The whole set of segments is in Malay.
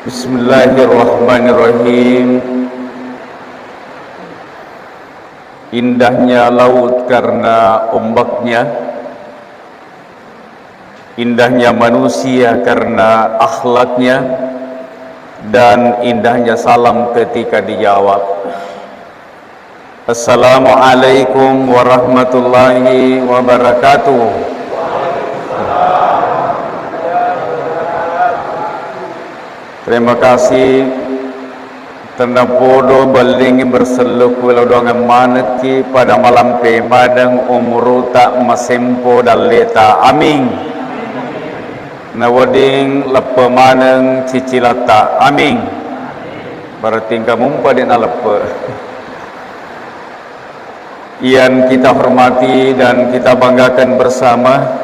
Bismillahirrahmanirrahim. Indahnya laut karena ombaknya, indahnya manusia karena akhlaknya, dan indahnya salam ketika dijawab. Assalamualaikum warahmatullahi wabarakatuh. Terima kasih tanda bodoh baling berseluk walau dengan manaki pada malam pemadang umuruta masempo dan leta amin. Nawading lepemanang cicilata amin. Berarti kamu pada nalepe. Yang kita hormati dan kita banggakan bersama,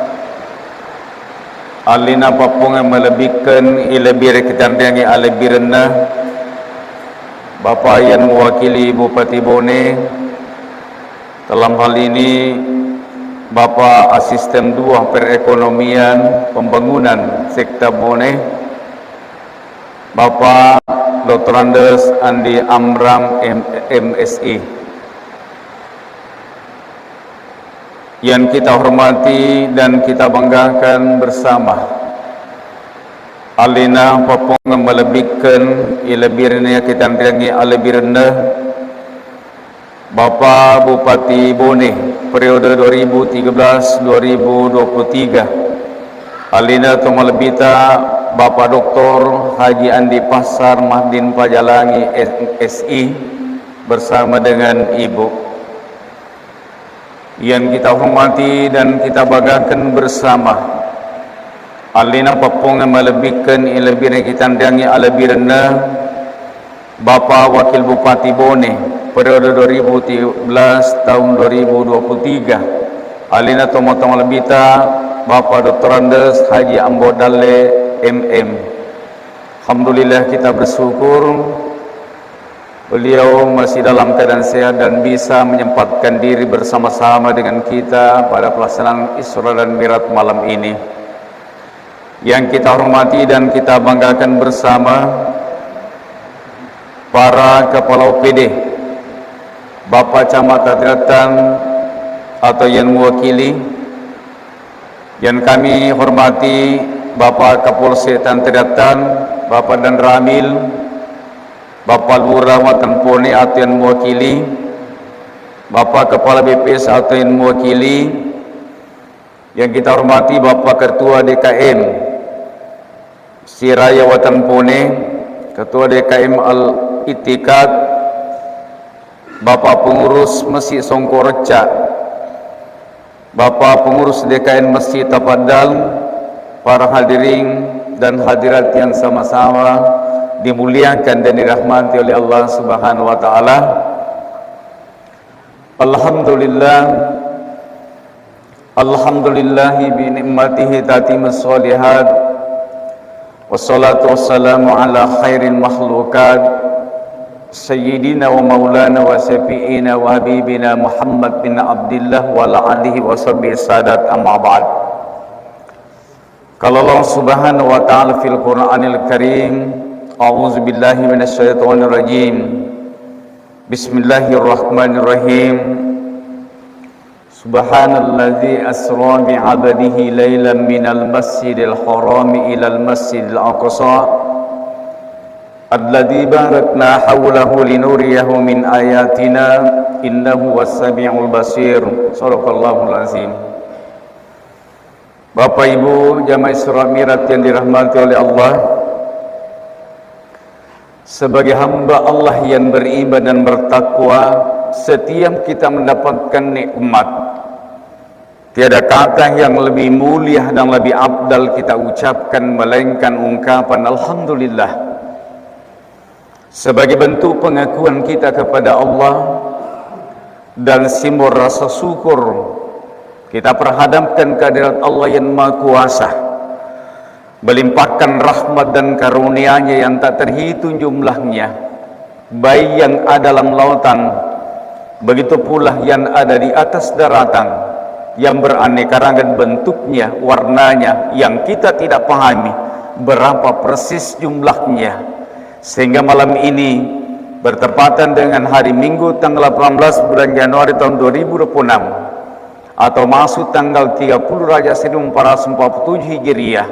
alina papung yang melebihkan ilebir kecantiannya alebir rendah, Bapak yang mewakili Bupati Bone, dalam hal ini Bapak Asisten 2 Perekonomian Pembangunan Sekta Bone, Bapak Dr. Andes Andi Amram MSI. Yang kita hormati dan kita banggakan bersama, alina papung melebihkan ilebirnya kita nyanyi alebirna Bapak Bupati Bone periode 2013-2023, alina tu melebita Bapak Dr. Haji Andi Pasar Mahdin Pajalangi SI bersama dengan Ibu. Yang kita hormati dan kita banggakan bersama, alina papung yang melebihkan ilebirnya kita nyanyi alebirna Bapak Wakil Bupati Bone periode 2013 tahun 2023, alina tomotong lebita Bapak Dr. Andes Haji Ambodale MM. Alhamdulillah kita bersyukur beliau masih dalam keadaan sehat dan bisa menyempatkan diri bersama-sama dengan kita pada pelaksanaan Isra dan Mi'raj malam ini. Yang kita hormati dan kita banggakan bersama, para kepala OPD, Bapak Camat Tadriatan atau yang mewakili, yang kami hormati Bapak Kapolsek Tadriatan, Bapak Dan Ramil, Bapak Lurah Watan Pone atau yang mewakili, Bapak Kepala BPS atau yang mewakili, yang kita hormati Bapak Ketua DKM Siraya Watan Pone, Ketua DKM Al-Itikad, Bapak Pengurus Masjid Songkoreca, Bapak Pengurus DKM Masjid Tapadal, para hadirin dan hadirat yang sama-sama dimuliakan dan dirahmati oleh Allah Subhanahu wa taala. Alhamdulillah bi ni'matihi tatimmus shalihat, wassalatu wassalamu ala khairil makhlukat sayyidina wa maulana wa syafi'ina wa habibina Muhammad bin Abdullah wa ala alihi wa sahbihi sadat, amma ba'd. Kalau Allah Subhanahu wa taala fil Qur'anil Karim, a'udzu billahi minasyaitonir rajim. Bismillahirrahmanirrahim. Subhanallazi asra bi 'abdihi lailan minal masjidil harami ilal masjidil aqsa alladzi barakna hawlahu linuriyahu min ayatina innahu was-sami'ul basir. Shadaqallahul azim. Bapak Ibu jamaah Isra Mi'raj yang dirahmati oleh Allah, sebagai hamba Allah yang beriman dan bertakwa, setiap kita mendapatkan nikmat, tiada kata yang lebih mulia dan lebih afdal kita ucapkan melainkan ungkapan Alhamdulillah, sebagai bentuk pengakuan kita kepada Allah dan simbol rasa syukur kita perhadapkan kehadirat Allah yang Maha Kuasa, melimpahkan rahmat dan karunia-Nya yang tak terhitung jumlahnya, baik yang ada dalam lautan, begitu pula yang ada di atas daratan, yang beraneka ragam bentuknya, warnanya, yang kita tidak pahami berapa persis jumlahnya. Sehingga malam ini bertepatan dengan hari Minggu tanggal 18 bulan Januari tahun 2026 atau masuk tanggal 30 Rajab 1447 Hijriah,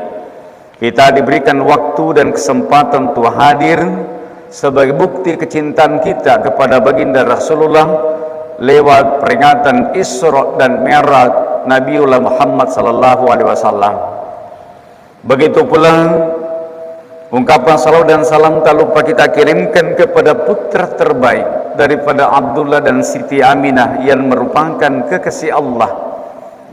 kita diberikan waktu dan kesempatan untuk hadir sebagai bukti kecintaan kita kepada baginda Rasulullah lewat peringatan Isra dan Mi'raj Nabiullah Muhammad sallallahu alaihi wasallam. Begitu pula ungkapan salawat dan salam tak lupa kita kirimkan kepada putra terbaik daripada Abdullah dan Siti Aminah yang merupakan kekasih Allah,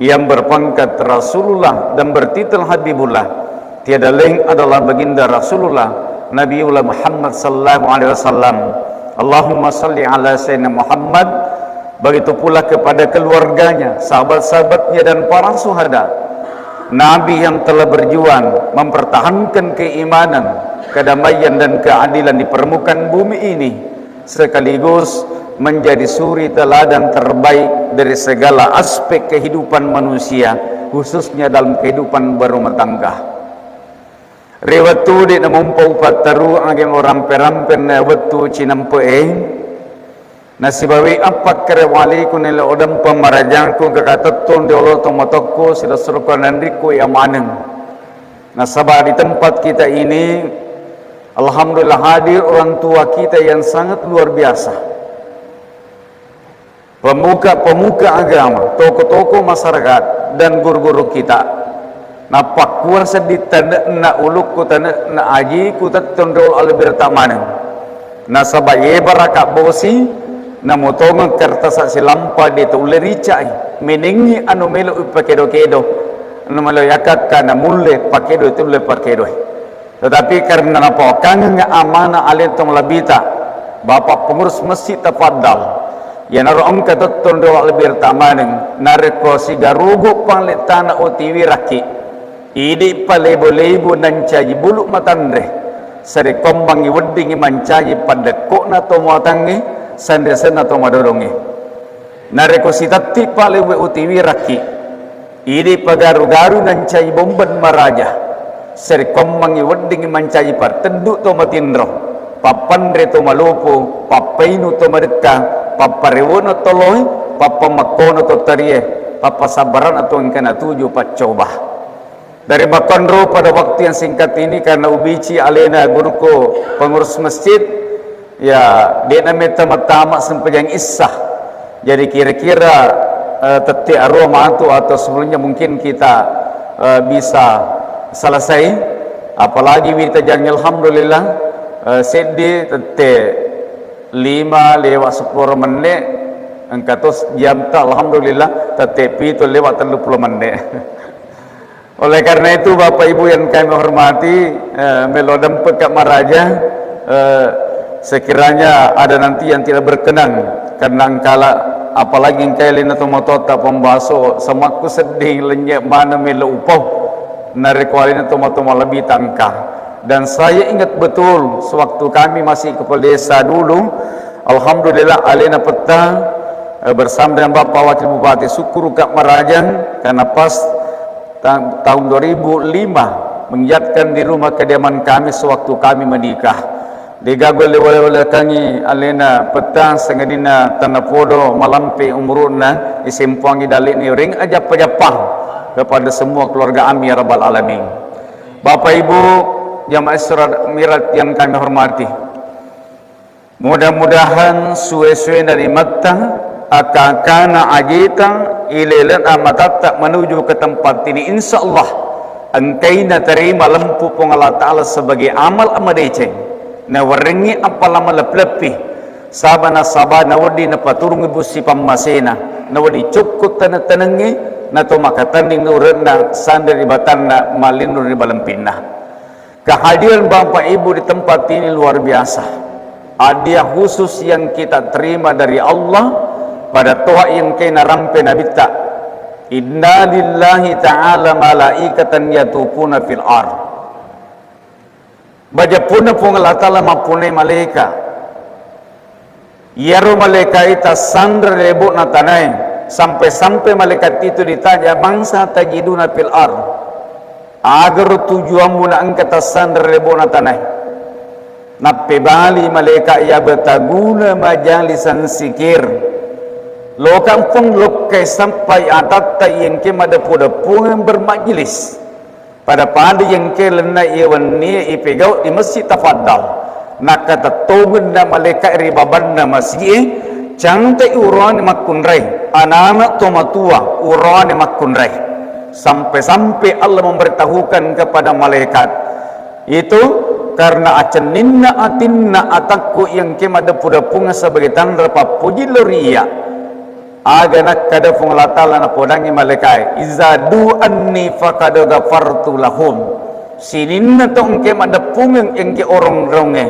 yang berpangkat Rasulullah dan bertitel Habibullah. Tiada lain adalah baginda Rasulullah Nabiullah Muhammad sallallahu alaihi wasallam. Allahumma salli ala sayyidina Muhammad. Begitu pula kepada keluarganya, sahabat-sahabatnya dan para syuhada, Nabi yang telah berjuang mempertahankan keimanan, kedamaian dan keadilan di permukaan bumi ini, sekaligus menjadi suri teladan terbaik dari segala aspek kehidupan manusia, khususnya dalam kehidupan berumah tangga. Rewatu di namumpau pataru agem orang perampen wetu cinampe nasibawi apa kerewali kunela odam pamarajangku kekatetun di Allah tomatoko sila surukan nandriku yamaneng. Nasabah di tempat kita ini, alhamdulillah hadir orang tua kita yang sangat luar biasa, pemuka-pemuka agama, tokoh-tokoh masyarakat dan guru-guru kita. Napak kuasa di tanah na uluk ku tanah na aji ku tatundol albirtamaneng. Nasabah ye baraka bosi na motongan kertas silampa di tule ricai meningi anu melo upakedo-kedo anu melo yakat kana mulle pakedo tule pakedo. Tetapi karena napokan nga amanah alin tong labita bapak pengurus masjid tafaddal ya naroong katutundol albirtamaneng nareko si garugo panglit tanah otiwi raki idi palebo-lebo nancaji bulu matandre sari kombangi weddingi mancaji padekok na tomotangi sandesen atau madorongnya. Nareko sitati palewe utiwi raki. Idi pagaru-garu nancai bomban maraja. Seri kommangi wedding mancai partendu to matindro. Papandre to malupo, papainu to madeka, paparewono to loy, papamakono to tarie, papasabaran atau ingkana tuju pacoba. Dari Bakondro pada waktu yang singkat ini karena ubici alena guruku pengurus masjid, ya dia namanya tamat sampai yang isah. Jadi kira-kira tetik arwah itu atau sebelumnya mungkin kita bisa selesai. Apalagi kita jangan alhamdulillah sedih tetik 5 lewat 10 menit angkatos jam tak alhamdulillah tetik 7 lewat 30 menit. Oleh karena itu Bapak Ibu yang kami hormati, melodem pekat maraja, sekiranya ada nanti yang tidak berkenan karena kala apalagi yang kailin atau motota pembaso semaku sedih lenyap mana melo upoh narekualin atau motoma lebih tangkah. Dan saya ingat betul sewaktu kami masih kepala desa dulu, alhamdulillah alena peta bersama dengan Bapak Wakil Bupati Sukuru Kak Marajan karena pas tahun 2005 mengiatkan di rumah kediaman kami sewaktu kami menikah. Digagol oleh kami alena petang sengadina tanapodo malampe umuruna isimpuangi dalik ni ring aja pajapang kepada semua keluarga kami ya rabbal alamin. Bapak Ibu jamaah Isra Mi'raj yang kami hormati, mudah-mudahan suwe-suwe dari Makkah akakana ajita ilailan amatatta menuju ke tempat ini insyaallah engkaina terima lempu pung Allah Ta'ala sebagai amal amadeceng na warengi apalama leplepi sabana wadi na paturungi busi pamasena na wadi cukup tanah-tanangi na to makataning nurena sandari batanna malinur di balempina. Kehadiran Bapak Ibu di tempat ini luar biasa, hadiah khusus yang kita terima dari Allah pada toa yang kena rampe nabita. Inna lillahi ta'ala malaikatan yatufuna fil ar. Baja puna Allah Ta'ala mapune malaika. Yaro malaika ita sandra rebuk na tanay. Sampai-sampai malaikat itu ditanya bangsa tajiduna fil ar. Agar tujuanmu na angkata sandra rebuk na tanay. nappe bali malaikat ya betaguna majalisan sikir lo kampung lokai sampai atat yang ke madapu-dapungan bermajlis pada pada yang ke lena iwan ni ipegau di masjid tafadhal nak kata togun na malaikat ribaban na masjid cantik uran makunrai anak-anak tomatua uran makunrai sampai-sampai Allah memberitahukan kepada malaikat itu karena acaninna atinna atakku yang kemada puda-punga sebagai tanda papuji loria aganak kada fungalatala na podangi malaikat izadu anni faqad ghafartu lahum sininna tong kemada pungang yang ke orang ronge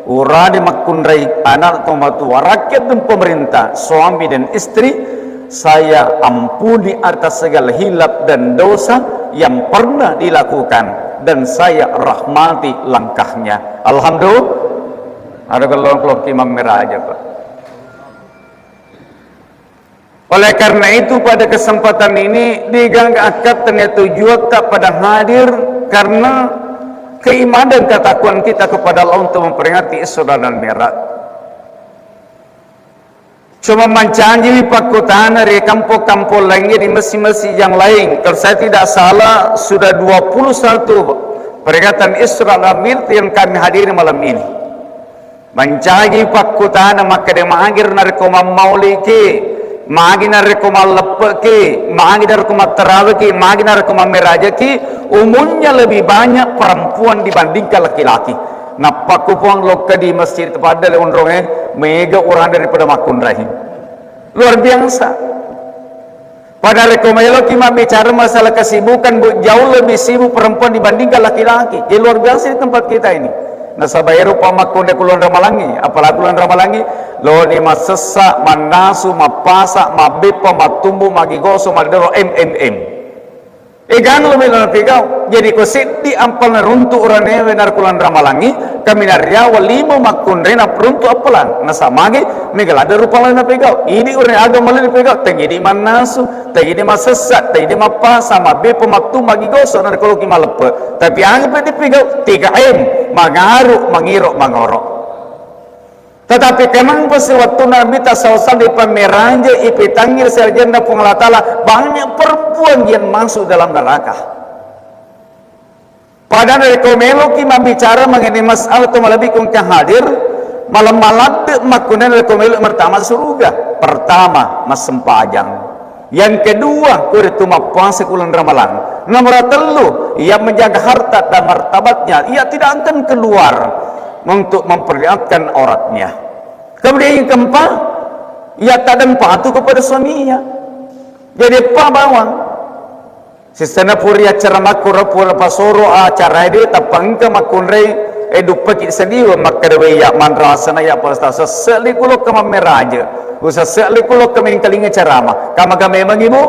urani makunrai anak tomatua rakyat dan pemerintah suami dan istri saya ampuni atas segala hilap dan dosa yang pernah dilakukan dan saya rahmati langkahnya. Alhamdulillah. Ada kalau imam merah aja Pak. Oleh karena itu pada kesempatan ini digangkat ternyata tujuan tak pada hadir karena keimanan dan ketakwaan kita kepada Allah untuk memperingati Isra dan Mi'raj. Cuma mencanji pakutan dari kampung-kampung lainnya di masjid-masjid yang lain. Kalau saya tidak salah sudah 21 peringatan Isra dan Mi'raj yang kami hadiri malam ini. Mencanji pakutan maka dia mangir narikoma mauliki, mangir narikoma lepeki, mangir narikoma terawiki, mangir narikoma merajaki. Umumnya lebih banyak perempuan dibandingkan laki-laki. Nah pakupuang loka di masjid pada leonrongnya mega orang daripada makun rahim luar biasa. Padahal rekomelo kima bicara masalah kesibukan jauh lebih sibuk perempuan dibandingkan laki-laki. Jadi luar biasa di tempat kita ini. Nasabayaro pamakun de kulon Ramalangi, apalagi kulon Ramalangi lo di masesa manasu mapasa mabepa matumbu magigoso madero mmm. Egang lo bilang pegau jadi ko seddi ampal runtu urane wenar kulan Ramalangi kami narya walimo makun rena runtu apalan nasamagi megalada rupalan na pegau ini urane agama le pegau tegi di manasu tegi di masesat tegi di mapa sama be pemaktu magi goso nar kalau ki malepe tapi ang pe di pegau 3M mangaru mangiro mangoro. Tetapi kemang waktu Nabi tasawusan di pameranja ipitangir sarjana pengelatala banyak perempuan yang masuk dalam neraka. Padahal dari komelo kita bicara mengenai masalah itu lebih kongkang hadir malam-malam makunan dari komelo pertama surga pertama mas sempajang yang kedua kuritu mapuasa kulan ramalan nomor 3 ia menjaga harta dan martabatnya ia tidak akan keluar untuk memperlihatkan auratnya. Kemudian yang keempat, ia tak dan patuh kepada suaminya. Jadi apa bawang? Sistana puria ceramah pura-pura pasoro acara dia tapang ke makunrei edupaki sendiri maka dewe ya mandrasana ya pastasa selikulo kama meraja. Usa selikulo kami kalinga ceramah. Kama kami mengibu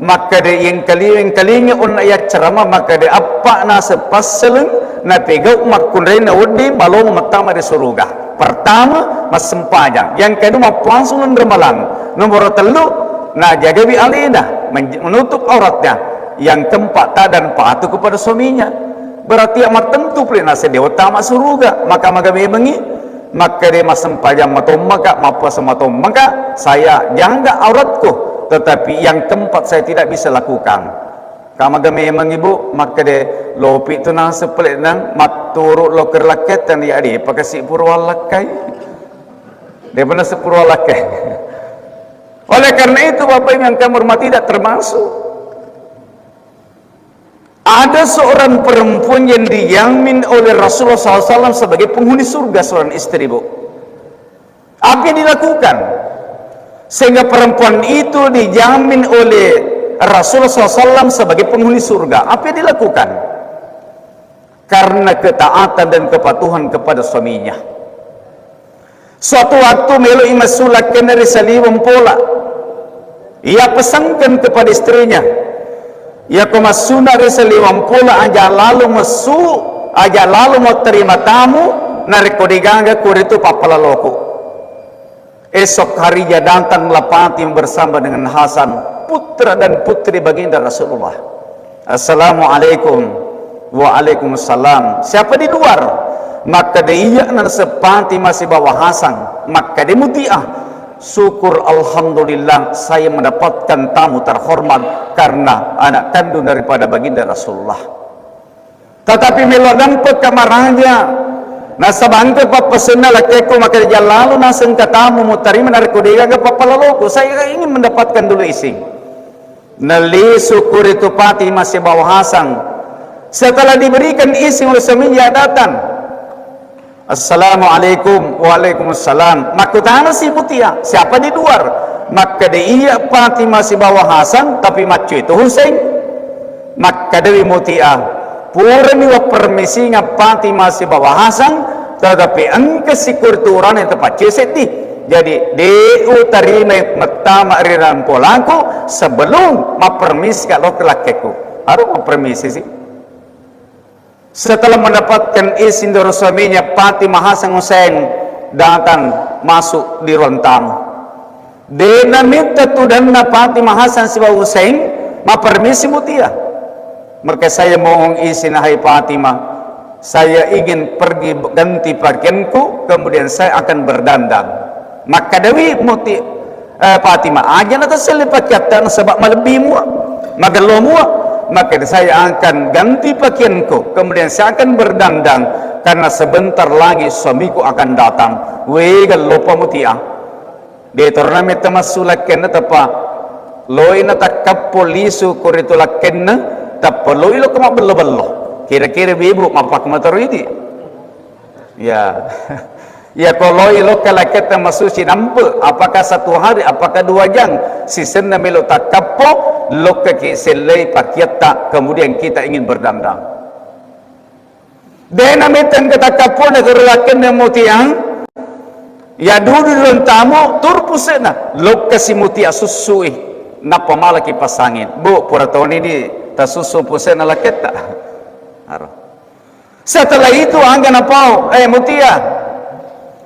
maka de yang kalinga un ayat ceramah maka de apa na sepaseleng na pegau makunrei na udi malo matama di surga. Pertama mas sempajang, yang kedua puangsulan remalan, nomor 3 na jagawi alina menutup auratnya, yang keempat tak dan patuh kepada suaminya. Berarti amat tentu pelina sedewa utama surga maka magami mengi maka dia mas sempajang matom maka mapuasa matom maka saya jaga auratku tetapi yang keempat saya tidak bisa lakukan. Kama game mengibu maka de lopi tu nang sepelik nang maturu lo kerlaket dan dia di pakasi purwalakai dia pernah sepurwalakai. Oleh karena itu Bapak yang kami hormati tidak termasuk ada seorang perempuan yang dijamin oleh Rasulullah SAW sebagai penghuni surga seorang istri bu. Apa yang dilakukan sehingga perempuan itu dijamin oleh Rasulullah SAW sebagai penghuni surga? Apa yang dilakukan? Karena ketaatan dan kepatuhan kepada suaminya. Suatu waktu melo imasulak kenari saliwam pola ia pesankan kepada istrinya ia kemasuna resaliwam pola aja lalu mau terima tamu nariko digangga kuritu papala loko. Esok harinya datang melapati bersama dengan Hasan putra dan putri baginda Rasulullah. Assalamualaikum. Waalaikumsalam. Siapa di luar? maka dia nan sepati masih bawa Hasan, maka dia mutiah. Syukur alhamdulillah saya mendapatkan tamu terhormat karena anak kandung daripada baginda Rasulullah. Tetapi melo nampak kamaranya nasa bangke papasena lakeku, maka dia lalu nasen katamu mutari menariku dia ke papalaloku. Saya ingin mendapatkan dulu isi. Nali syukur itu pati masih bawa Hasan. Setelah diberikan isi oleh suaminya datang, Assalamualaikum. Waalaikumsalam. Maka tanya si mutia, siapa di luar? Maka dia pati masih bawa Hasan, tapi macu itu Husain. Maka dewi mutia, purni wa permisinya pati masih bawa Hasan, tetapi engke sikur turan yang tepat ceseti. Jadi deu tarime metama riran polaku sebelum mapermisi kalau kelakeku. Harus mapermisi sih. Setelah mendapatkan izin dari suaminya, Fatimah Hasan Husain datang masuk di ruang tamu. Dia minta tudana Fatimah Hasan si Husain, ma permisi mutia. Maka saya mohon izin hai Fatimah, saya ingin pergi ganti pakaianku, kemudian saya akan berdandan. Maka Dewi muti Fatimah aja nanti saya pakaian sebab melebihi mua, magalo mua. Maka saya akan ganti pakaianku, kemudian saya akan berdandan karena sebentar lagi suamiku akan datang. Wegal lupa mutia. Dia turnamen tamasulaken tapa loy na takkapolisu kuritulaken tapa loy lo kama bello. Kira-kira bibu mapak motor ini. Ya. Ya kalau ilo kalaket masusi nampu, apakah satu hari, apakah 2 jam, sisen na melo takkapo, lo kaki selai pakiata, kemudian kita ingin berdandang. Dena meten kata kapo na gerulaken na mutiang, ya dulu tamu turpusena, lo kasi mutia susui, na pamalaki pasangin. Bu, pura tahun ini ta susu pusena laketa. Setelah itu anggan apa? Mutia.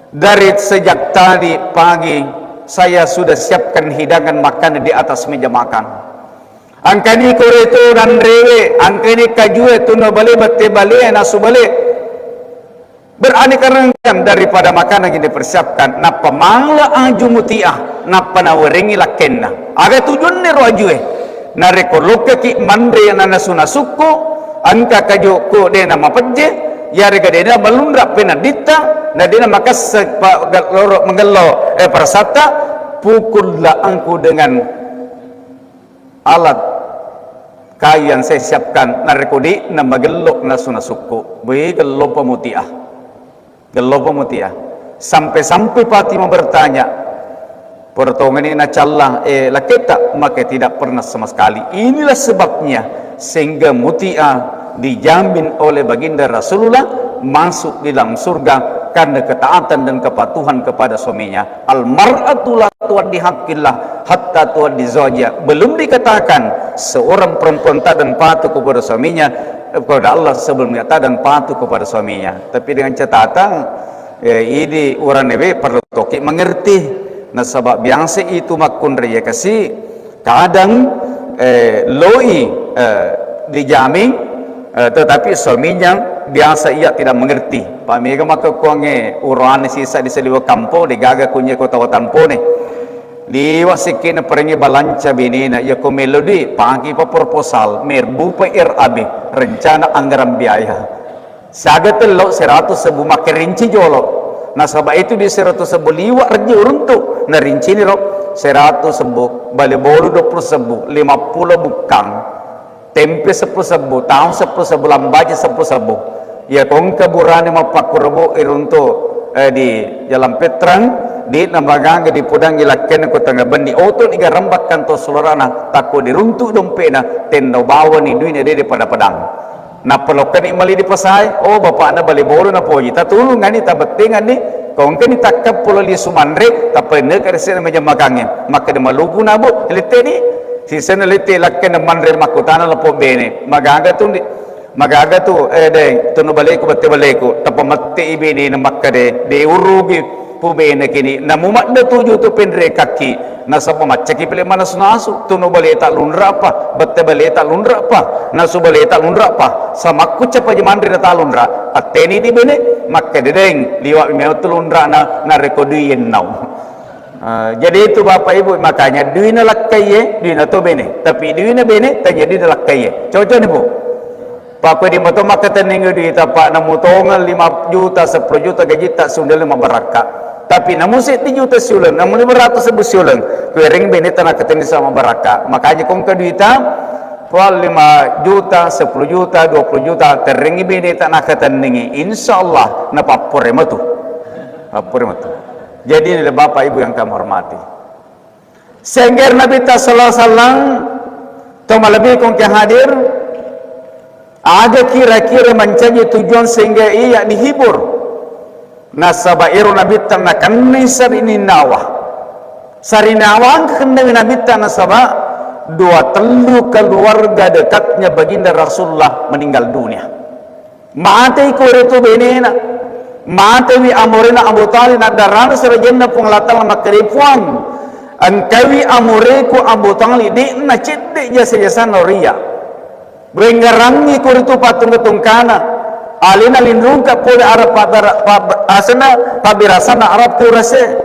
Dari sejak tadi pagi saya sudah siapkan hidangan makanan di atas meja makan. Angkani koreto dan rewe, angkani kajue tuno bale batte bale nasu bale. Beraneka ragam daripada makanan yang dipersiapkan. Napa mangla aju mutiah, napa nawaringi lakenna. Aga tujuan ni roajue. Nareko loke ki mandre na nasuna suku, angka kaju ko de nama pejje. Ya rega dena melundrak penadita na dena makas loro mengello persata pukullah angku dengan alat kayu yang saya siapkan narekodi na magellok na sunasuko be gello pemutiah sampai Fatimah bertanya pertongan ini na callah laketa, maka tidak pernah sama sekali. Inilah sebabnya sehingga mutia dijamin oleh baginda Rasulullah masuk di dalam surga karena ketaatan dan kepatuhan kepada suaminya. Al-mar'atu la tuwaddi haqqillah hatta tuwaddi zawjiha. Belum dikatakan seorang perempuan tak dan patuh kepada suaminya kepada Allah sebelum dia tak dan patuh kepada suaminya. Tapi dengan catatan ini orang nebe perlu toki mengerti. Nah sebab biasa itu makun raya kasih kadang loi dijamin tetapi suaminya biasa ia tidak mengerti. Pak mega maka kuange uruan sisa di seliwa kampo di gaga kunya kota tampo ne di wasikin perengi balanca binina ya ko melodi pagi pa proposal merbu pa RAB rencana anggaran biaya saga telo 100 sebu makerinci jolo. Nah sebab itu di 100 sebu liwa reji uruntu na rinci ni ro 100 sebu bali bolu 20 sebu 50 bukang tempe 10 sebu, tahun 10 sebu, lambaja 10 sebu. Ya kong keburane mapakurbo irunto di Jalan Petrang di namaganga di Pudang ilaken ko tanga bandi oto iga rambakan to solorana tako diruntu dompena tenda bawa ni duine de pada padang. Na pelokan imali di pasai, oh bapak na bali bolu na poji tatulung ngani tabetingan ni kong kani takap pulo li sumandre tapene karese meja magange maka de malupu na bu liteni si senelite lakken mandre makutana lapo bene magaga tu de tunu baleku batte baleku tapamatte ibeni na makkade de urugi pu bene kini namumadda tuju tu pendre kaki nasapa macaki pele manas nasu tunu baleta lunra pa batte baleta lunra pa nasu baleta lunra pa samakku capa mandre ta lunra atteni di bene maka dedeng liwat meu tulundra na rekoduin nau. Jadi itu Bapak Ibu, makanya duina lakkaye duina to bene, tapi duina bene tanya duina lakkaye. Contoh ni Bu, Pak di moto maka teningu duit apa namu tongal 5 juta 10 juta gaji tak sundel mabaraka, tapi namu 7 juta sulang, namu 500 ribu sulang, kuering bene tanah keteni sama baraka. Makanya kong ke duita kual 5 juta 10 juta 20 juta teringi bene tanah keteningi, insyaallah na papure matu, papure matu. Jadi ini Bapak Ibu yang kami hormati. Sehingga Nabi sallallahu alaihi wasallam toma lebih kong ke hadir ada kira-kira mencari tujuan sehingga ia dihibur. Nasabairu Nabi tan nakan ini nawah. Sari nawang kendang Nabi tan nasaba 2 keluarga dekatnya baginda Rasulullah meninggal dunia. Mati ko itu benena. Matawi amorena Abu Talib na darana sarajenna pung latal makripuan angkawi amoreku Abu Talib di na cidde jasa-jasa noria brengarangi kuritu patung kana alina lindung ka pole arab asana pabirasana arab kurase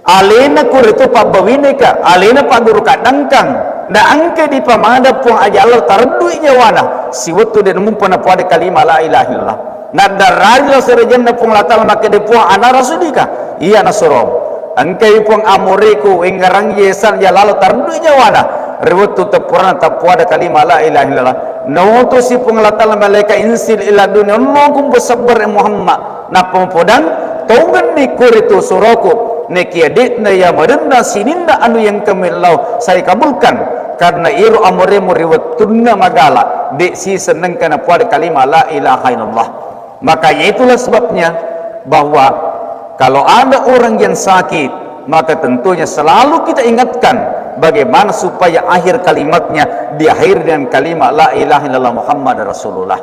alina kuritu pabawine ka alina paguru kadangkang na angke di pamada pung ajalo tardu nyawana siwatu de mumpana pada kalima la ilaha illallah. Nadarari lo serejenna pung latal make de puang ana rasulika iya nasorom angkai puang amoreku engarang yesan ya lalu tardu nyawana rewetu tepurana tapuada kalima la ilaha illallah nautu si pung latal malaika insil ila dunia nongkum besabar Muhammad na pempodang tongan ni kuritu suraku neki adik na ya madenda sininda anu yang kamilau saya kabulkan karena iru amoremu rewetuna magala dek si seneng kana puada kalima la ilaha illallah. Makanya itulah sebabnya bahwa kalau ada orang yang sakit, maka tentunya selalu kita ingatkan bagaimana supaya akhir kalimatnya diakhiri dengan kalimat la ilaha illallah Muhammad Rasulullah.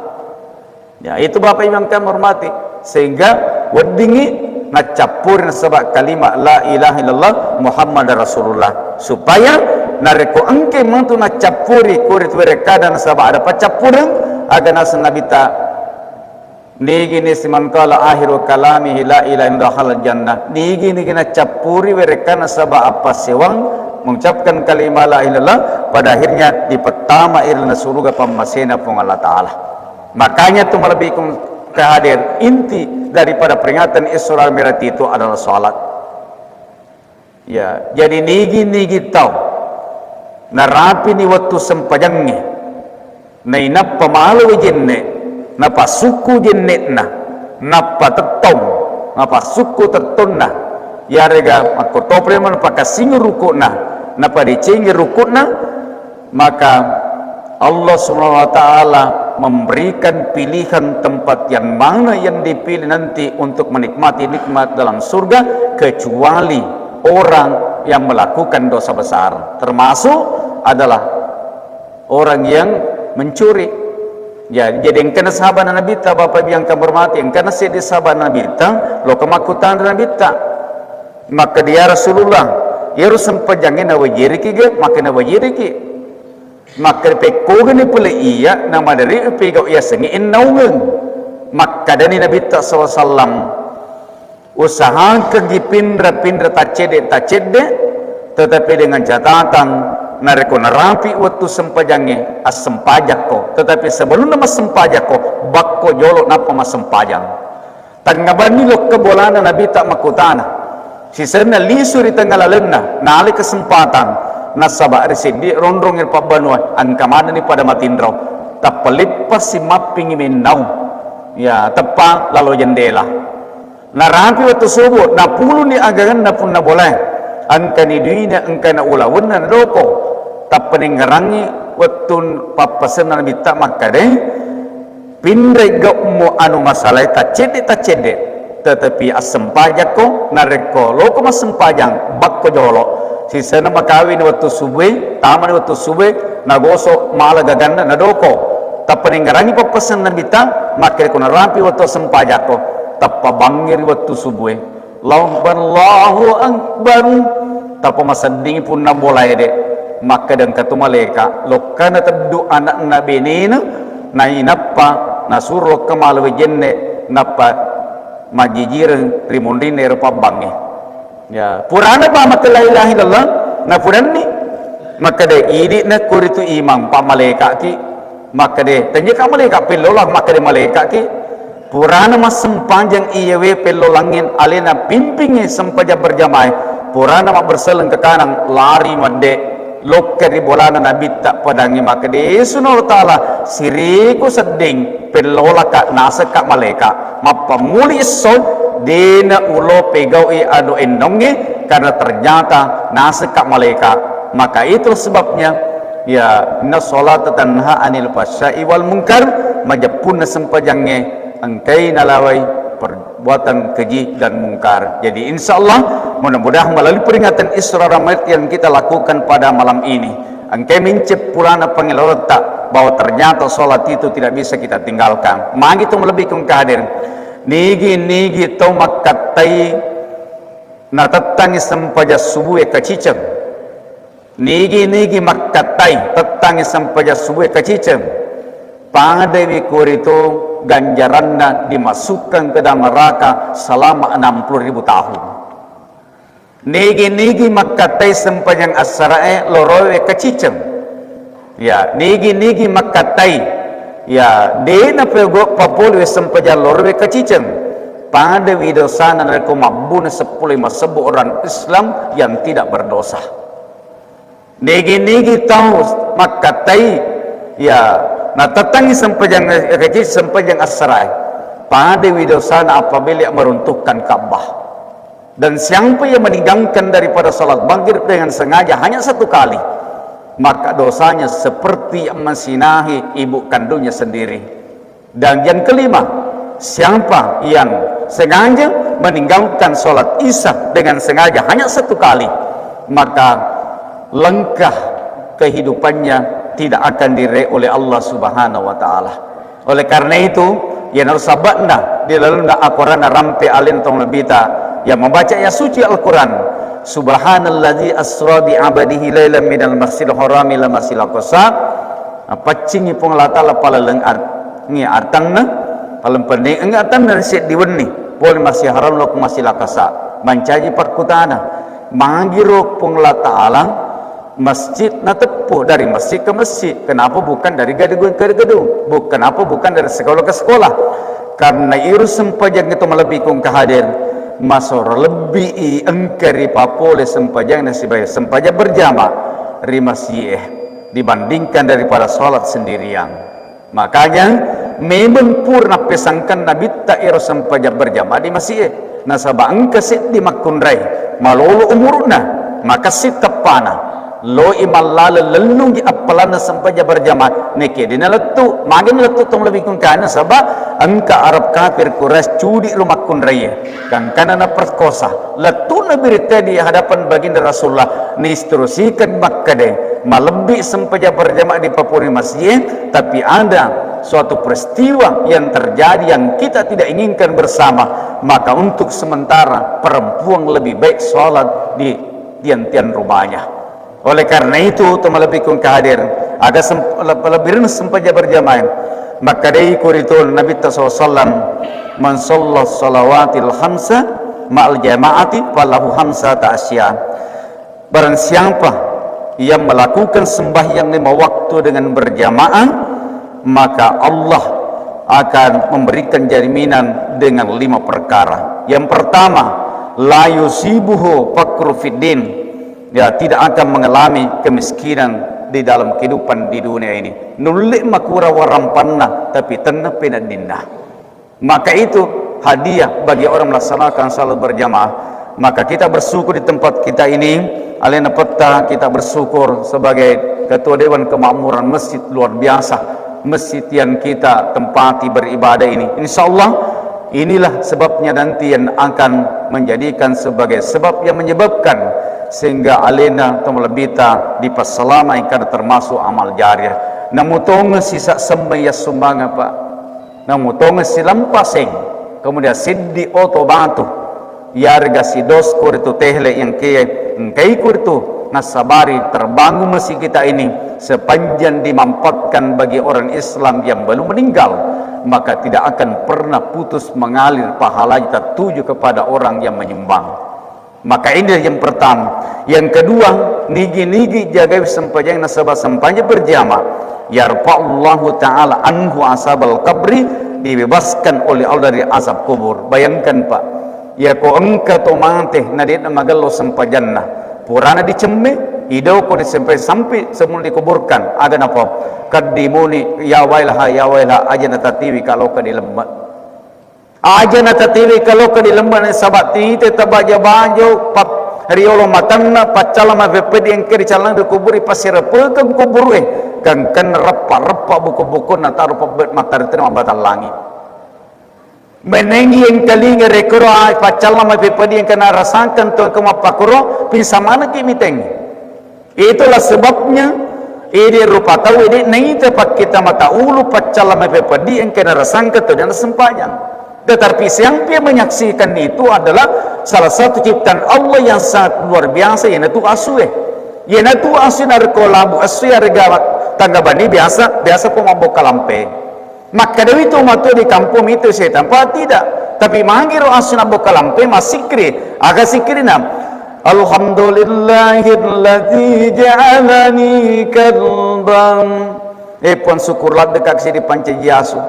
Ya, itu Bapak Ibu yang kami hormati, sehingga wedingi ngacapurin sebab kalimat la ilaha illallah Muhammad Rasulullah supaya nareko angke mantu ngacapuri kurit mereka dan sebab ada pacapurin agar nasa Nabi ta nigi ni siman kala akhiru kalamihi la ilaha illallah jannah nigi ni kena capuri mereka nasaba apa sewang mengucapkan kalimat la ilallah pada akhirnya di pertama irna surga pamasena pun Allah Ta'ala. Makanya tu lebih kehadir inti daripada peringatan Isra Mi'raj itu adalah salat. Ya, jadi nigi tahu narapi ni waktu sempajangnya nainap pemalu jenne napa suku jennetna napa tetong napa suku tetonna ya rega makotopre man pakasingi rukuna napa dicengi rukuna maka Allah Subhanahu wa taala memberikan pilihan tempat yang mana yang dipilih nanti untuk menikmati nikmat dalam surga kecuali orang yang melakukan dosa besar, termasuk adalah orang yang mencuri. Ya, jadi yang kena sahabat Nabi ta Bapak yang kami hormati, yang kena sedi sahabat Nabi ta lo kemakutan Nabi ta maka dia Rasulullah ya rusam pajangin na wajiriki ge maka na wajiriki maka pekogen ni pula iya nama dari pegau iya sengi inaungen maka dari Nabi ta sallallahu usaha kegi pindra tacede tetapi dengan catatan nareko narapi waktu sempajangnya as sempajak ko tetapi sebelum nama sempajak ko bakko jolo napa mas sempajang tangabani lo kebolana Nabi tak makutana sisana lisuri tanggalalena nali kesempatan nasaba residi rondrong il pabanua angkamana ni pada matindraw tapalipas si mapping iminnaw ya tepa lalu jendela narapi waktu subuh na pulu ni agagan na pun na boleh angka ni duina angka na ulawun na doko tak peninggarangi watun papasan Nabi tak makade pindai gakmu anu masalah tak cede tetapi asem pajak ko nareko lo ko masem pajang bakko jolo sisana makawin waktu subuh taman waktu subuh nagoso mala gaganda nadoko tak peninggarangi papasan Nabi tak makade ko narapi waktu asem pajak ko tappa bangir waktu subuh Allahu akbar tappa masanding pun na bolay de maka dan katu maleka lokana taddu anak nabi nina na inappa nasuro kamal wajenne nappa majijir rimundin ero pabangi ya purana pa maka la ilaha illallah na puranni maka de idi na kuritu imam pa malaikat ki maka de tanya ka malaikat pelolah maka de malaikat ki purana mas sempanjang iyewe pelolangin alena pimpingi sempaja berjamaah purana mak berselang ke kanan lari mande lokkeri bolana nabi tak padangi maka de sunul taala siriku seding pelolaka nasaka malaikat mapamuli so dena ulo pegawi adu endonge karena ternyata nasaka malaikat maka itu sebabnya ya inna salata tanha anil fahsya'i wal munkar majapun sempajangnya angkai nalawai perbuatan keji dan mungkar. Jadi insyaallah mudah-mudahan melalui peringatan Isra Ramadan yang kita lakukan pada malam ini angkai mencep purana pengelorota bahwa ternyata solat itu tidak bisa kita tinggalkan. Magi itu melebihkan kadir nigi tau makatai natatangi sempaja subuh kacicem nigi makatai tatangi sempaja subuh kacicem padawi kurito ganjarannya dimasukkan ke dalam neraka selama 60.000 tahun. Nigi makatai sempajang asarae lorowe kacicem. Ya, nigi makatai. Ya, dena pego papolwe sempajang lorowe kacicem. Pada widosana mereka mabuna 10 orang Islam yang tidak berdosa. Nigi tahu makatai. Ya, nah tatangi sempajang kecil sempajang asrai pada widosana apabila meruntuhkan Ka'bah dan siapa yang meninggalkan daripada salat maghrib dengan sengaja hanya 1 kali maka dosanya seperti yang mensinahi ibu kandungnya sendiri. Dan yang kelima, siapa yang sengaja meninggalkan salat isya dengan sengaja hanya 1 kali maka lengkah kehidupannya tidak akan diraih oleh Allah Subhanahu wa taala. Oleh karena itu, yang harus sabatna di dalam Al-Qur'an rampe alin tong lebita yang membaca ayat suci Al-Qur'an. Subhanallazi asra bi 'abadihi lailan minal masjidil haram ila masjidil aqsa. Pacingi pong lata la palaleng ngi artangna paling penting engatan resit diwenni boleh masih haram lok masjidil aqsa. Mancaji perkutana mangiro pong lata alang masjid na tepuh dari masjid ke masjid. Kenapa bukan dari gedung ke gedung? Kenapa bukan dari sekolah ke sekolah? Karena iru sempajang itu melebihkan kehadir masor lebih engkari papole sempajang nasibaya sempajang berjamaah di masjid dibandingkan daripada sholat sendirian. Makanya memang purna pesangkan Nabi tak iru sempajang berjamaah di masjid. Nasabah engkesit di makunrai malolo umurna maka sit tepana lo imallala lelungi appalana sampaja berjamaah neke dina letu magin letu tong lebih kun kana sabab angka Arab kafir Quraisy cudi lumakun raya kan kana na perkosa letu nabi di hadapan baginda Rasulullah nistrusikan makkade malebi sampaja berjamaah di papuri masjid tapi ada suatu peristiwa yang terjadi yang kita tidak inginkan bersama maka untuk sementara perempuan lebih baik sholat di tian-tian rumahnya. Oleh karena itu temalebihkan kehadir ada lebih sempaja berjamaah maka dari kuritul Nabi SAW man shalla salawatil khamsa ma'al jama'ati falahu khamsata asya. Barang siapa yang melakukan sembahyang 5 waktu dengan berjamaah maka Allah akan memberikan jaminan dengan 5 perkara. Yang pertama, la yusibuhu faqru fiddin, ya tidak akan mengalami kemiskinan di dalam kehidupan di dunia ini. Nulik makura warampanna tapi tenna penadinna. Maka itu hadiah bagi orang melaksanakan salat berjamaah. Maka kita bersyukur di tempat kita ini, alena peta kita bersyukur sebagai ketua dewan kemakmuran masjid luar biasa, masjid yang kita tempati beribadah ini. Insyaallah inilah sebabnya nanti yang akan menjadikan sebagai sebab yang menyebabkan sehingga alena temelebita di pasalama yang termasuk amal jariah. Namutonga sisa sembaya sumbanga Pak. Namutonga silam paseng. Kemudian siddi oto batu. Yarga sidos kuritu tehle yang kai kuritu nasabari terbangun masjid kita ini sepanjang dimampatkan bagi orang Islam yang belum meninggal maka tidak akan pernah putus mengalir pahala kita tuju kepada orang yang menyumbang. Maka ini yang pertama. Yang kedua, nigi-nigi jaga sempajang nasabah sempanya berjamaah. Yarfa'ullahu ta'ala anhu asabal qabri, dibebaskan oleh Allah dari azab kubur. Bayangkan Pak, ya ko engka to mate nadit magallo sampajanna purana dicemme idau ko sampai semua dikuburkan ada napa kadimuni ya wailah ajana tatiwi kalau ka di lembat ajana tatiwi kalau ka di lembat sabat ti tabaja bajo pap riolo matanna pacala ma vepedi engke di calang dikuburi pasira peukeun kubur kan repa buku-buku na taruh pabet matar terima batal langit. Menengi yang kalinga rekoro ay pacala ma vepedi yang kena rasakan to kemapakuro pinsamana kimiteng. Itulah sebabnya ini rupa tahu ini nai tepat kita mata ulu pacala ma vepedi yang kena rasakan to dan sempayang. Tetapi siapa yang menyaksikan itu adalah salah satu ciptaan Allah yang sangat luar biasa, yaitu asuh. Yaitu asuh narkolabu asuh harga tanggabani biasa pemabok kalampe. Maka dari itu matu di kampung itu saya tanpa tidak, tapi manggil asuh nabok kalampe masikri, agak sikrina. Alhamdulillahilladzi ja'alani kalban. Pon syukurlah dekat sini panci asu.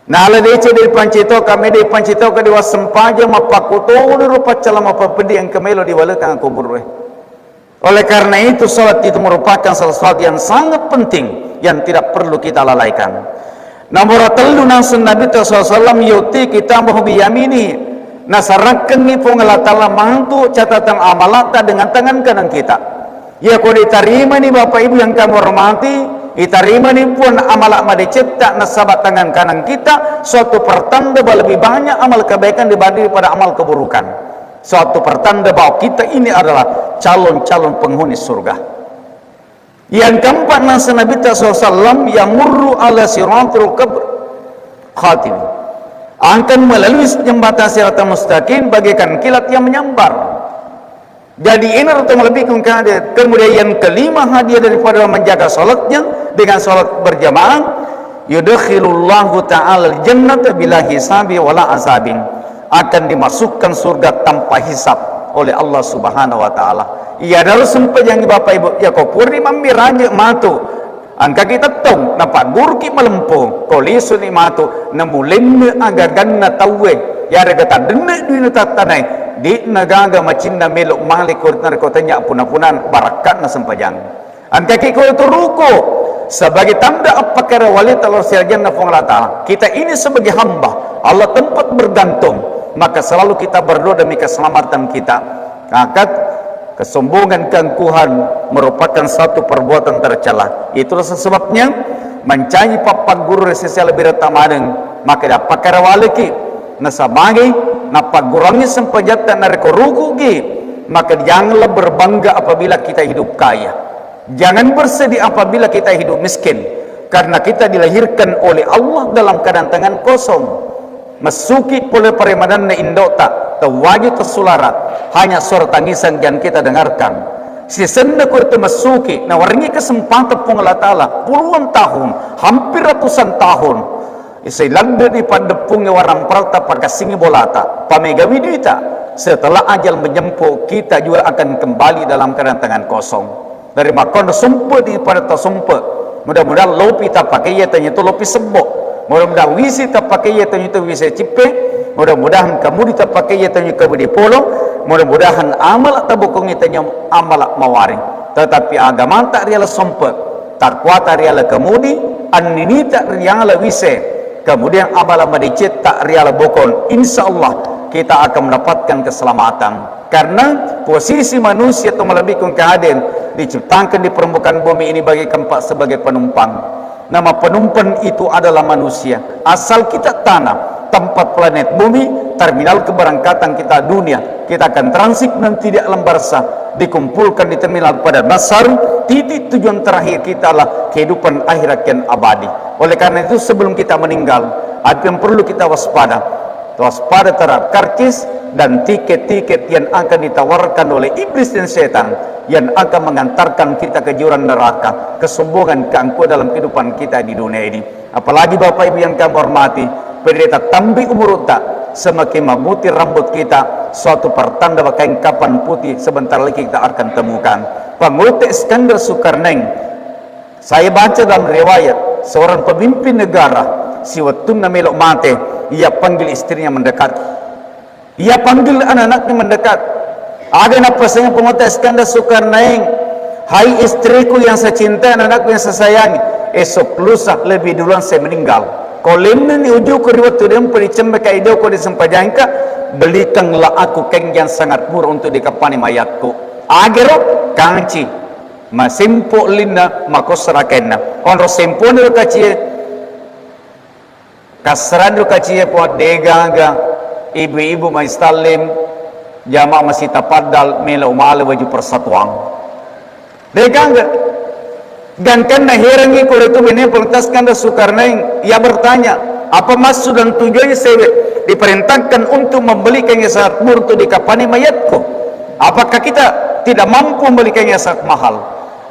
Nah, ala dece dari pancito kami dari pancito ke dewa sempaja mapakuto rupa calam apa pedi yang kemelo di walekan kubur. Oleh karena itu salat itu merupakan sesuatu yang sangat penting yang tidak perlu kita lalaikan. Nomor telu nang Nabi sallallahu yuti kita mau biyamini nasarakan ni pengelatala mantu catatan amalata dengan tangan kanan kita. Ya kau diterima ni Bapak Ibu yang kamu hormati, diterima ni pun amalak ma dicetak nasabat tangan kanan kita, suatu pertanda bahwa lebih banyak amal kebaikan dibanding pada amal keburukan. Suatu pertanda bahwa kita ini adalah calon-calon penghuni surga. Yang keempat nasa Nabi SAW yang murru ala siratul khatim, akan melalui jembatan siratal mustaqim bagaikan kilat yang menyambar. Jadi ini rata lebih kemudian yang kelima hadiah daripada menjaga salatnya dengan salat berjamaah, yudkhilullahu ta'ala jannata bila hisabi wala azabin, akan dimasukkan surga tanpa hisab oleh Allah Subhanahu wa taala. Ia adalah sempat yang Bapak Ibu ya kau purni mamiranya matu angka kita tong nampak gurki melempo kolisu ni matu namulim agar ganna tawe ya regata denne duina tatanai di nagaga macinna melok malik kurnar kotanya puna-punan barakat na sempajang angka kiko itu ruko sebagai tanda apakah wali Allah Jalla wa Ta'ala kita ini sebagai hamba Allah tempat bergantung, maka selalu kita berdoa demi keselamatan kita. Akad kesombongan, keangkuhan merupakan satu perbuatan tercela. Itulah sebabnya mencari papak guru resesi lebih retamadeng, maka dapat karawaliki nasabagi napak gurangnya sempajatan nariko rukugi, maka janganlah berbangga apabila kita hidup kaya, jangan bersedih apabila kita hidup miskin, karena kita dilahirkan oleh Allah dalam keadaan tangan kosong. Masuki oleh peremanan indota tawajud tersularat hanya suara tangisan yang kita dengarkan. Si senda kurtu masuki nawarngi kesempatan pengelatala puluhan tahun, hampir ratusan tahun. Isilanda di pandepungnya warang prata perkasingi bolata pamegawi dita. Setelah ajal menjemput, kita juga akan kembali dalam keadaan tangan kosong. Dari makan sumpah di pada sumpah. Mudah-mudahan lopi tak pakai ya tanya itu lopi sebok. Mudah-mudahan wisi tak pakai ya tanya itu wisi cipe. Mudah-mudahan kamu tak pakai ya tanya kamu di polo. Mudah-mudahan amal tak bukung tanya amal mawaring. Tetapi agama tak riala sumpah, tak kuat riala kemudi, anini tak riala wisi. Kemudian amal madicet tak riala bokon. InsyaAllah kita akan mendapatkan keselamatan. Karena posisi manusia atau melebihkan keadaan diciptakan di permukaan bumi ini bagi keempat sebagai penumpang. Nama penumpang itu adalah manusia. Asal kita tanah, tempat planet bumi, terminal keberangkatan kita dunia, kita akan transit nanti di alam barzah, dikumpulkan di terminal pada dasar titik tujuan terakhir kita adalah kehidupan akhirat yang abadi. Oleh karena itu sebelum kita meninggal, apa yang perlu kita waspada terhadap karcis dan tiket-tiket yang akan ditawarkan oleh iblis dan setan yang akan mengantarkan kita ke jurang neraka, kesombongan, keangkuhan dalam kehidupan kita di dunia ini. Apalagi Bapak Ibu yang kami hormati, pendeta tambi umur tak semakin memutih rambut kita, suatu pertanda kain kapan putih sebentar lagi kita akan temukan. Pengurut Iskandar Zulkarnain, saya baca dalam riwayat seorang pemimpin negara, si watuna melok mati, ia panggil istrinya mendekat, ia panggil anak-anaknya mendekat. Ada apa saya pengurut Iskandar Zulkarnain, hai istriku yang saya cintai, anak-anakku yang saya sayangi, esok lusa lebih duluan saya meninggal. Kalau ini ujuk ke riwayat tu dia pericam ke ide ko disempajangka, belikanlah aku kain yang sangat murah untuk dikapani mayatku. Agero kanci masimpo lina makosrakenna onro simpo ni kacie kasran do kacie po degaga ibu-ibu maistalim jamaah masih tapaddal mela umale waju persatuan degaga gankan na herangi ko itu ini Iskandar Zulkarnain. Ia bertanya, apa maksud dan tujuannya saya diperintahkan untuk membelikan yang sangat murah untuk dikapani mayatku? Apakah kita tidak mampu membelikan yang sangat mahal?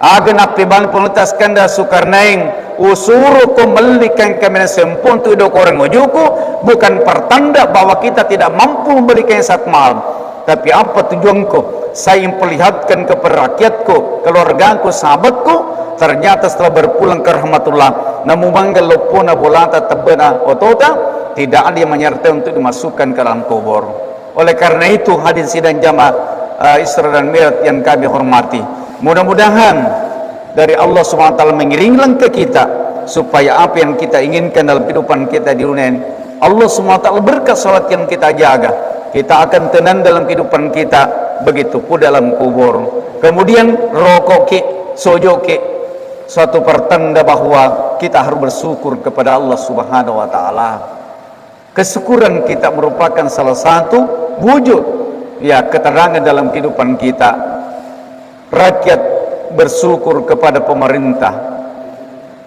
Agenap piban Iskandar Zulkarnain usuru ko membelikan kami sempun untuk dok orang ujuku bukan pertanda bahwa kita tidak mampu membelikan yang sangat mahal. Tapi apa tujuanku? Saya memperlihatkan kepada rakyatku, keluargaku, sahabatku, ternyata setelah berpulang ke rahmatullah, namun manggal lopona bolata tabena otota, tidak ada yang menyertai untuk dimasukkan ke dalam kubur. Oleh karena itu, hadirin sidang jamaah Isra dan Mi'raj yang kami hormati, mudah-mudahan dari Allah SWT mengiringkan ke kita supaya apa yang kita inginkan dalam kehidupan kita di dunia ini, Allah SWT berkat salat yang kita jaga, kita akan tenang dalam kehidupan kita, begitu pun dalam kubur. Kemudian rokok ki, sojo ki, suatu pertanda bahwa kita harus bersyukur kepada Allah Subhanahu wa taala. Kesyukuran kita merupakan salah satu wujud ya keterangan dalam kehidupan kita. Rakyat bersyukur kepada pemerintah,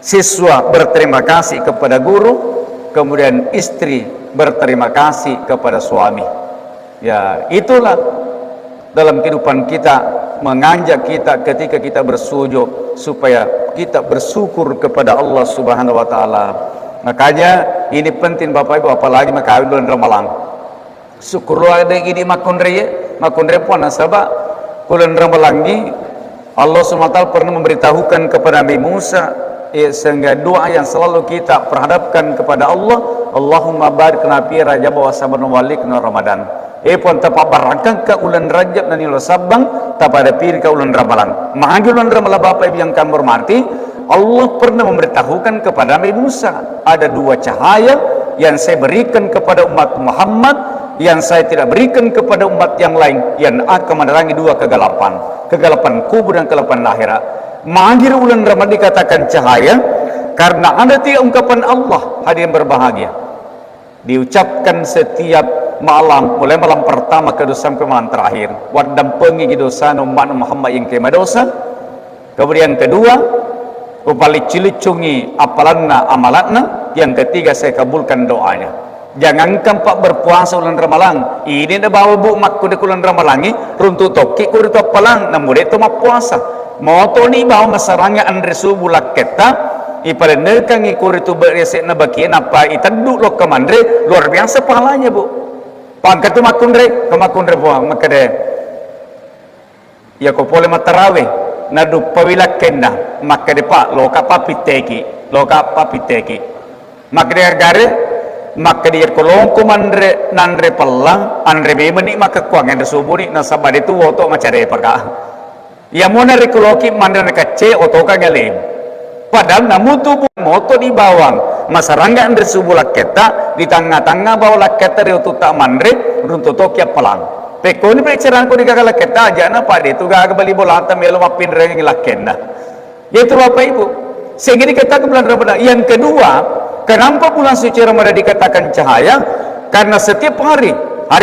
siswa berterima kasih kepada guru, kemudian istri berterima kasih kepada suami. Ya, itulah dalam kehidupan kita, mengajak kita ketika kita bersujud supaya kita bersyukur kepada Allah Subhanahu wa taala. Makanya ini penting Bapak Ibu, apalagi makawin bulan Ramadan. Syukurlah ada ini makunre pun nasabah bulan Ramadan ini Allah Subhanahu wa taala pernah memberitahukan kepada Nabi Musa sehingga doa yang selalu kita perhadapkan kepada Allah, Allahumma barik lana fi Rajab wa Saban wa balikna Ramadan. Pun tapak barakang ke ulan Rajab dan ulan Sabang tapada pir ke ulan Ramadan. Mahagi ulan Ramadan Bapak Ibu yang kami hormati, Allah pernah memberitahukan kepada Nabi Musa, ada dua cahaya yang saya berikan kepada umat Muhammad, yang saya tidak berikan kepada umat yang lain, yang akan menerangi dua kegelapan, kegelapan kubur dan kegelapan akhirat. Mahagi ulan Ramadan dikatakan cahaya karena ada tiga ungkapan Allah, hadirin berbahagia, diucapkan setiap malam, mulai malam pertama ke dosa sampai malam terakhir. Wadampengi dosa umat Muhammad yang kema dosa. Kemudian kedua, upali cilicungi apalanna amalatna. Yang ketiga, saya kabulkan doanya. Jangankan pak berpuasa bulan Ramadan, ini dah bawa bu mak kuda bulan Ramadan ni runtuh toki kuda tu apalang, namun dia tu mak puasa. Moto ni bawa masarangnya andre subuh laketa. Ipada nekang ikur itu beresek na bakian apa itaduk lo kemandre luar biasa pahalanya bu. Pangkat tu makunre buang makade ya ko pole matarawe nadu pawilak kenda makade pa loka papiteki makade gare makade ko longko mandre nandre pallang andre be meni makakuang ende suburi na sabade tu oto macare paka ya mona rekoloki mandre kace oto ka galim. Padahal namutu moto di bawang masarangga andre subulak kita di tengah-tengah bawah laketa reutu tak mandre runtuh tokia pelang. Pekoni percerahan ko di kakak laketa aja na pade tu gaga bali bola anta melo mapin reng lakenda. Yaitu Bapak Ibu. Sehingga dikatakan bulan Ramadan. Yang kedua, kenapa bulan suci Ramadan dikatakan cahaya? Karena setiap hari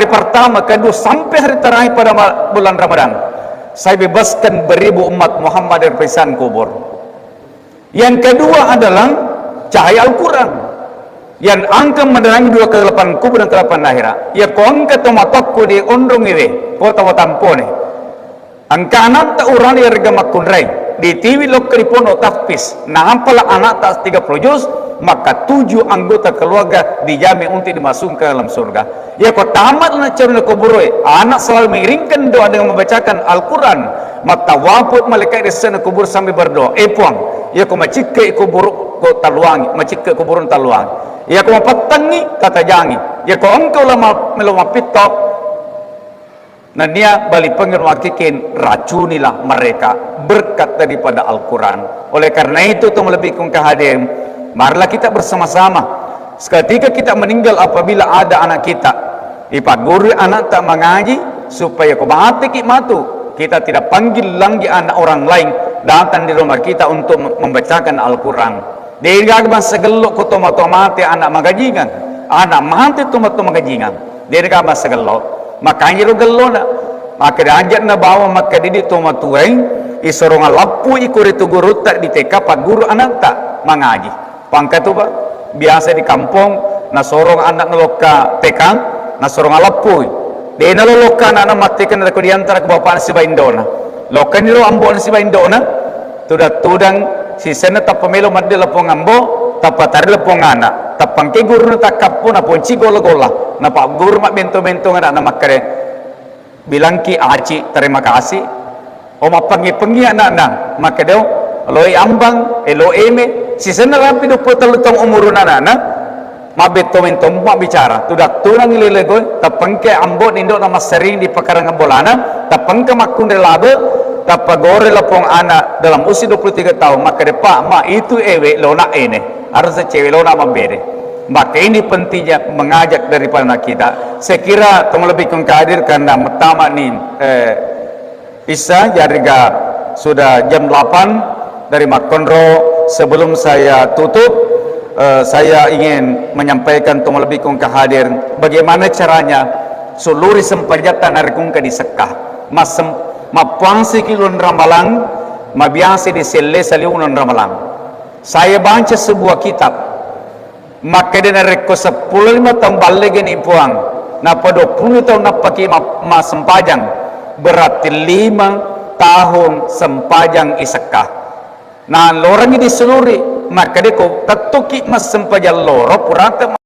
pertama, kedua sampai hari terakhir pada bulan Ramadan, saya bebaskan beribu umat Muhammad dari pisan kubur. Yang kedua adalah cahaya Al-Quran yang angka menerangi dua kegelapan kubur dan kegelapan akhirat. Ya ko angka tomatokku di ondrong iwe kota watampone angka anak tak urani harga makunrai di TV lok kripono tapis na ampala anak tak 30 juz maka 7 anggota keluarga dijamin untuk dimasukkan ke dalam surga. Ya kau tamat nak cari kubur, anak selalu mengiringkan doa dengan membacakan Al-Quran, maka waput malaikat di sana kubur sambil berdoa, puang, ya kau macik kubur kau taluangi, macik kuburun taluangi, ya kau mapatangi kata jangi, ya kau engkau lama melomapitok. Nah dia balik pengirwakikin, racunilah mereka berkat daripada Al-Quran. Oleh karena itu tuh lebih kehadiran, marilah kita bersama-sama. Seketika kita meninggal, apabila ada anak kita ipaguri anak tak mengaji, supaya kebahati matu, kita tidak panggil lagi anak orang lain datang di rumah kita untuk membacakan Al-Quran. Dia gak segelok ku tomat-tomate anak magajingan, anak mati tomat-tomagajingan. Dia gak segelok. Makanya lu gelona, maka diajak na bawa maka didi toma tuai isorong alapu ikuri tu guru tak diteka pak guru anak tak mengaji. Pangkat tu pak biasa di kampung na sorong anak naloka tekang na sorong alapu. Dia naloka anak matikan aku diantara ke bapak si baindona. Lokan ni lo ambo si baindona. Tudang si sana tak pemelo madi lapong ambo tapatari lapong anak. Tapang ke guru na takap po na ponci gola-gola na pak guru mak bento-bento nga na makare bilang ki aci terima kasih o mapangi-pangi anak na maka daw loy ambang elo eme si sana rapido po talutong umurun anak na mabento-bento mo bicara tudak tunang ililego tapang ke ambot indo na masering di pakarang bolana tapang ke makun relabe tapagore lapong anak dalam usia 23 tahun maka depa ma itu ewe lona ene harus cewek lona memberi. Maka ini pentingnya mengajak daripada kita. Saya kira tong lebih kengkadir karena pertama ni Isa jariga sudah jam 8 dari Makonro. Sebelum saya tutup, saya ingin menyampaikan tong lebih kengkadir bagaimana caranya seluruh sempajatan arikungka disekah. Mapuangsi kilon ramalang, mabiasi di sele saliunan ramalang. Saya baca sebuah kitab, maka dia nareko 15 tahun balik ni puang, napa 20 tahun napa ki ma sempajang, berarti 5 tahun sempajang isekah. Nah lorang ini seluruh, maka dia ko tatuki mas sempajang loro purata.